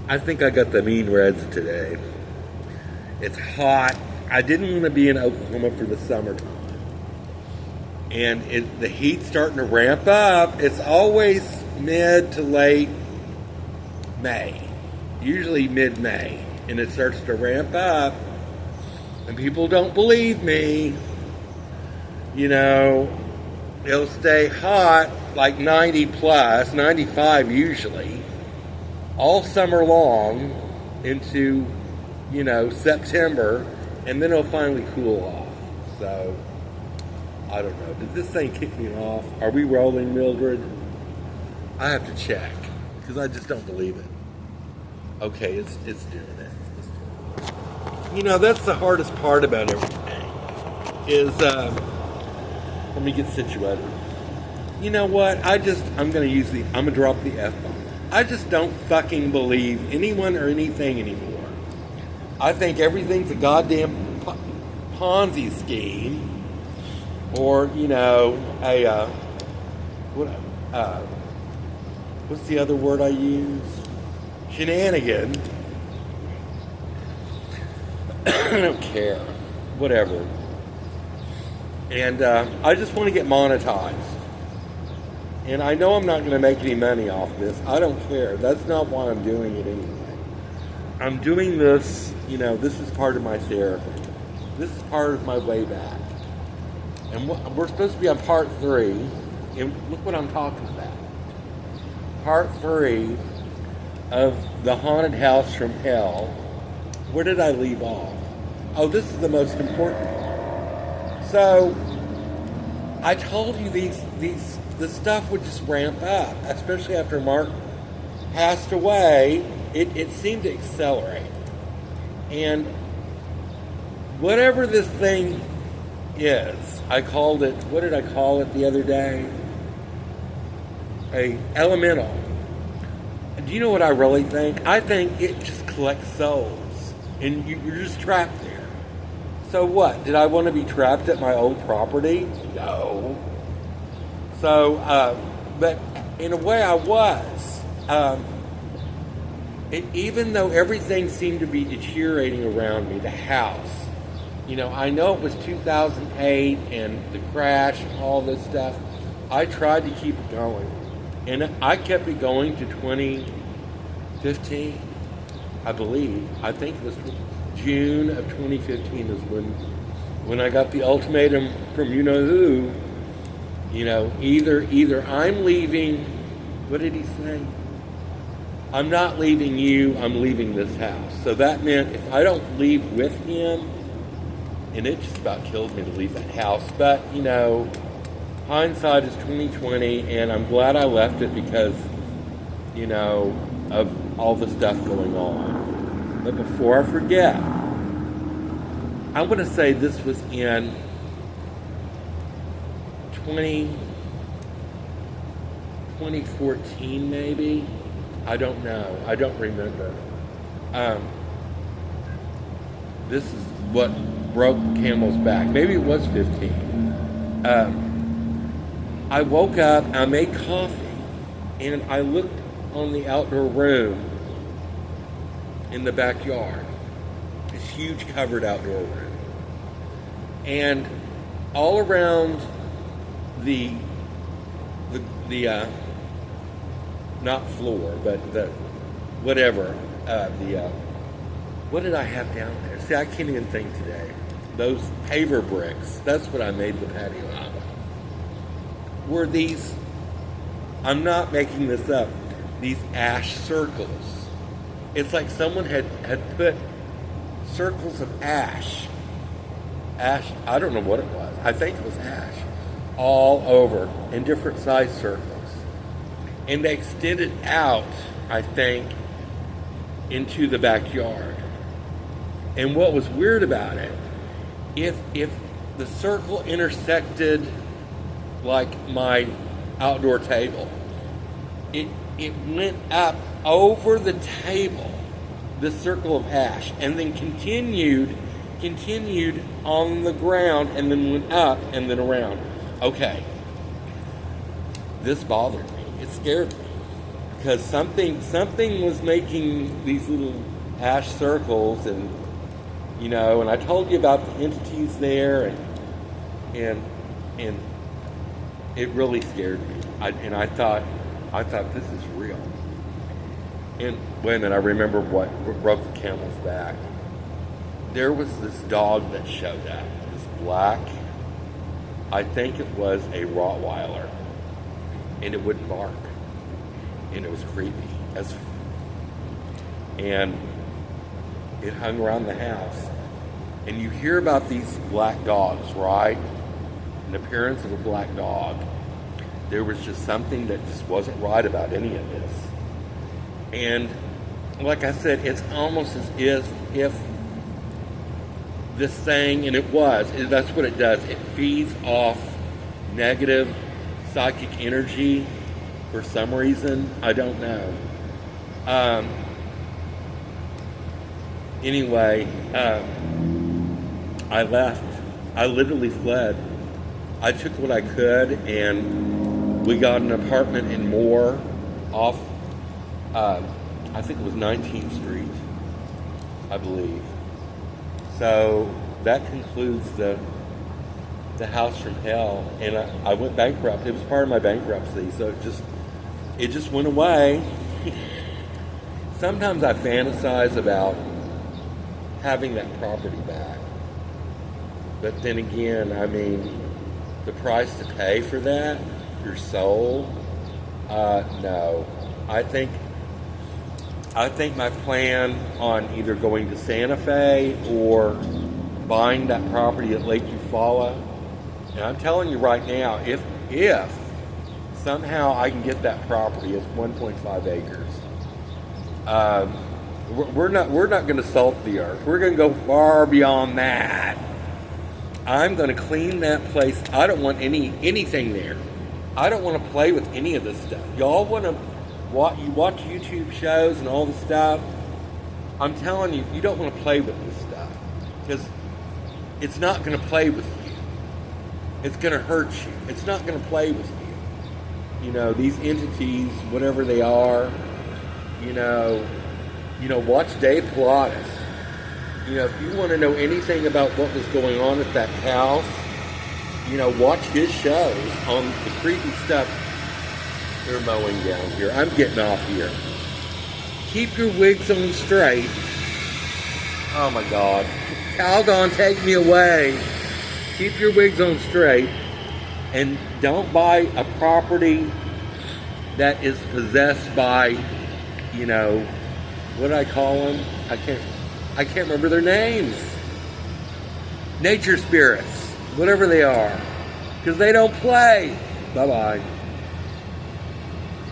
I think I got the mean reds today. It's hot. I didn't want to be in Oklahoma for the summertime. And the heat's starting to ramp up. It's always mid to late May. Usually mid-May. And it starts to ramp up. And people don't believe me. You know, it'll stay hot, like 90 plus, 95 usually, all summer long into, September, and then it'll finally cool off. So, I don't know. Did this thing kick me off? Are we rolling, Mildred? I have to check, because I just don't believe it. Okay, it's doing it. That's the hardest part about everything, is, let me get situated. You know what? I'm going to drop the F-bomb. I just don't fucking believe anyone or anything anymore. I think everything's a goddamn Ponzi scheme, or, what's the other word I use? Shenanigan. I don't care. Whatever. And I just want to get monetized. And I know I'm not going to make any money off this. I don't care. That's not why I'm doing it anyway. I'm doing this, this is part of my therapy. This is part of my way back. And we're supposed to be on part 3. And look what I'm talking about. Part 3 of The Haunted House from Hell. Where did I leave off? Oh, this is the most important part. So, I told you the stuff would just ramp up, especially after Mark passed away. It seemed to accelerate. And whatever this thing is, I called it, what did I call it the other day? A elemental. Do you know what I really think? I think it just collects souls. And you're just trapped there. So what? Did I want to be trapped at my old property? No. So, but in a way I was. Even though everything seemed to be deteriorating around me, the house, I know it was 2008 and the crash and all this stuff. I tried to keep it going. And I kept it going to 2015, I believe. I think it was June of 2015 is when I got the ultimatum from you-know-who. Either I'm leaving, what did he say? I'm not leaving you, I'm leaving this house. So that meant if I don't leave with him, and it just about killed me to leave that house. But, hindsight is 2020, and I'm glad I left it because, of all the stuff going on. But before I forget, I'm going to say this was in 2014 maybe. I don't know. I don't remember. This is what broke the camel's back. Maybe it was 15. I woke up, I made coffee, and I looked on the outdoor room in the backyard. This huge covered outdoor room. And all around the not floor, but the whatever, what did I have down there? See, I can't even think today. Those paver bricks, that's what I made the patio out of. Were these, I'm not making this up, these ash circles. It's like someone had put circles of ash, I don't know what it was, I think it was ash, all over in different size circles. And they extended out, I think, into the backyard. And what was weird about it, if the circle intersected like my outdoor table, it went up over the table, the circle of ash, and then continued on the ground, and then went up and then around. Okay, this bothered me. It scared me because something was making these little ash circles, and and I told you about the entities there, and it really scared me. I thought this is real. And wait a minute, I remember what broke the camel's back. There was this dog that showed up, this black, I think it was a Rottweiler, and it wouldn't bark, and it was creepy. And it hung around the house. And you hear about these black dogs, right? An appearance of a black dog. There was just something that just wasn't right about any of this. And like I said, it's almost as if this thing, and that's what it does. It feeds off negative psychic energy for some reason. I don't know. Anyway, I left. I literally fled. I took what I could, and we got an apartment in Moore off, I think it was 19th Street, I believe. So that concludes the house from hell, and I went bankrupt. It was part of my bankruptcy, so it just went away. Sometimes I fantasize about having that property back, but then again, I mean, the price to pay for that, your soul, no. I think my plan on either going to Santa Fe or buying that property at Lake Eufaula, and I'm telling you right now, if somehow I can get that property, it's 1.5 acres. We're not going to salt the earth. We're going to go far beyond that. I'm going to clean that place. I don't want anything there. I don't want to play with any of this stuff. Y'all want to watch YouTube shows and all the stuff. I'm telling you, you don't want to play with this stuff because it's not going to play with you. It's going to hurt you. It's not going to play with you. These entities, whatever they are, watch Dave Pilatus. If you want to know anything about what was going on at that house, watch his shows on the creepy stuff. They're mowing down here. I'm getting off here. Keep your wigs on straight. Oh my God. Calgon, take me away. Keep your wigs on straight. And don't buy a property that is possessed by, what do I call them? I can't remember their names. Nature spirits, whatever they are, because they don't play. Bye-bye.